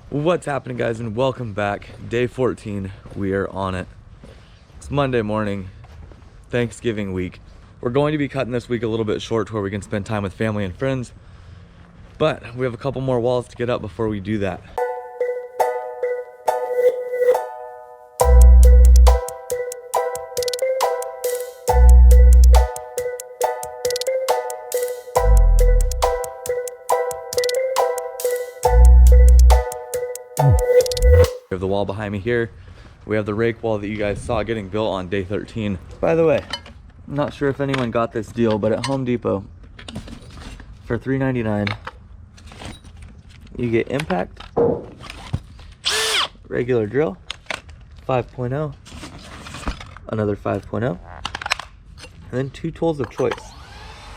What's happening, guys, and welcome back. Day 14, we are on it. It's Monday morning, Thanksgiving week. We're going to be cutting this week a little bit short to where we can spend time with family and friends, but we have a couple more walls to get up before we do that. We have the wall behind me here. We have the rake wall that you guys saw getting built on day 13. By the way, I'm not sure if anyone got this deal, but at Home Depot for $3.99 you get impact, regular drill, 5.0, another 5.0, and then 2 tools of choice.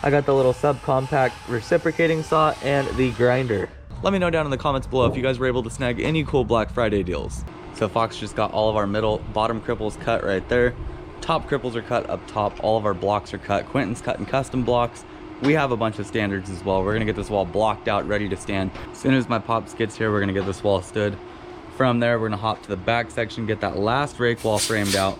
I got the little subcompact reciprocating saw and the grinder. Let me know down in the comments below if you guys were able to snag any cool Black Friday deals. So Fox just got all of our bottom cripples cut right there. Top cripples are cut up top. All of our blocks are cut. Quentin's cutting custom blocks. We have a bunch of standards as well. We're gonna get this wall blocked out, ready to stand. As soon as my pops gets here, we're gonna get this wall stood. From there, we're gonna hop to the back section, get that last rake wall framed out.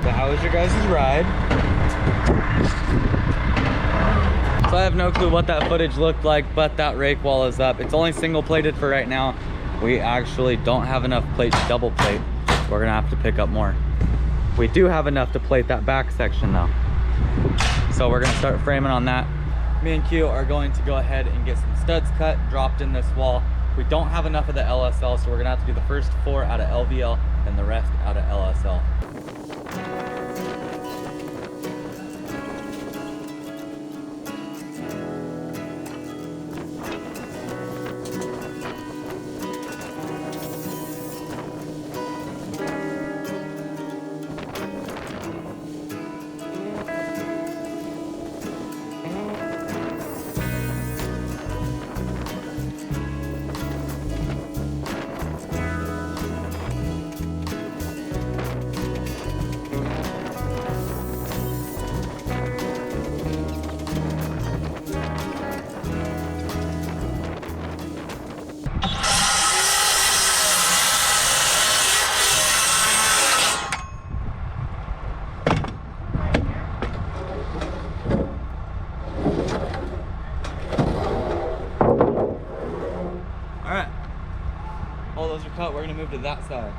So how was your guys' ride? So I have no clue what that footage looked like, but that rake wall is up. It's only single plated for right now. We actually don't have enough plate to double plate. We're gonna have to pick up more. We do have enough to plate that back section though. So we're gonna start framing on that. Me and Q are going to go ahead and get some studs cut, dropped in this wall. We don't have enough of the LSL, so we're gonna have to do the first 4 out of LVL and the rest out of LSL. those are cut. We're gonna move to that side.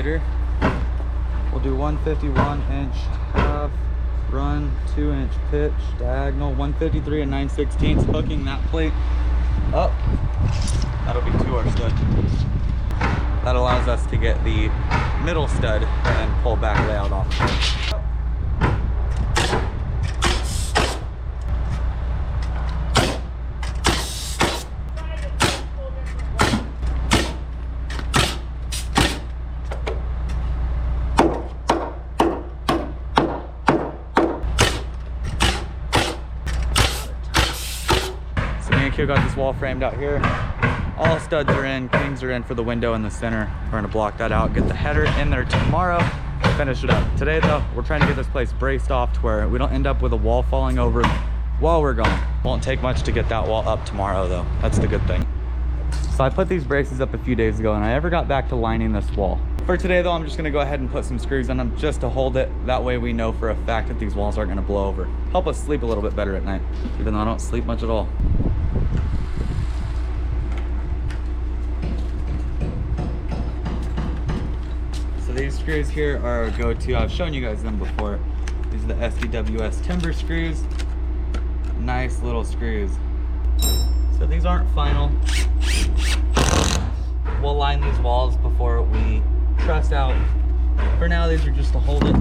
millimeter. We'll do 151-inch half, run, 2-inch pitch, diagonal, 153 and 9/16, hooking that plate up. That'll be to our stud. That allows us to get the middle stud and then pull back layout off. So me and Q got this wall framed out here. All studs are in, kings are in for the window in the center. We're gonna block that out, get the header in there tomorrow, finish it up. Today though, we're trying to get this place braced off to where we don't end up with a wall falling over while we're gone. Won't take much to get that wall up tomorrow though. That's the good thing. So I put these braces up a few days ago and I never got back to lining this wall. For today though, I'm just gonna go ahead and put some screws in them just to hold it. That way we know for a fact that these walls aren't gonna blow over. Help us sleep a little bit better at night, even though I don't sleep much at all. These screws here are go-to. I've shown you guys them before. These are the SDWS timber screws. Nice little screws. So these aren't final. We'll line these walls before we truss out. For now, these are just to hold it.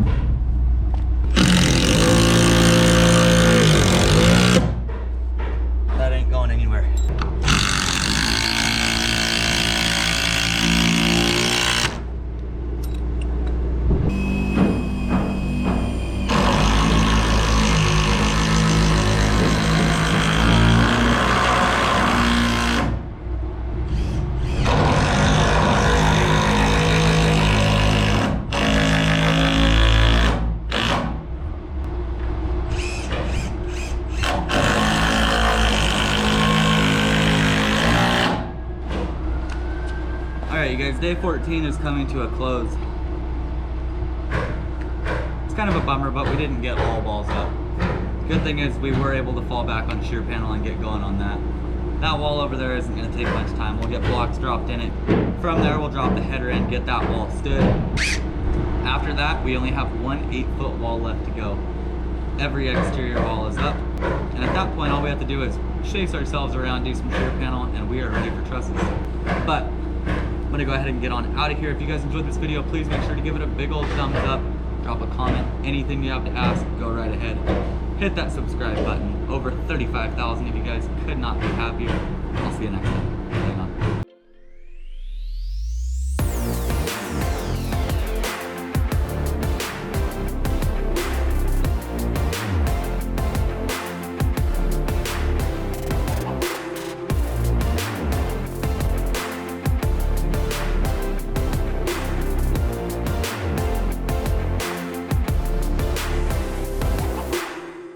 That ain't going anywhere. Alright you guys, day 14 is coming to a close. It's kind of a bummer, but we didn't get all walls up. Good thing is we were able to fall back on shear panel and get going on that. That wall over there isn't going to take much time. We'll get blocks dropped in it. From there we'll drop the header in, get that wall stood. After that we only have one 8-foot wall left to go. Every exterior wall is up. And at that point all we have to do is chase ourselves around, do some shear panel, and we are ready for trusses. But I'm gonna go ahead and get on out of here. If you guys enjoyed this video, please make sure to give it a big old thumbs up, drop a comment, anything you have to ask, go right ahead. Hit that subscribe button. Over 35,000 of you guys, could not be happier. I'll see you next time.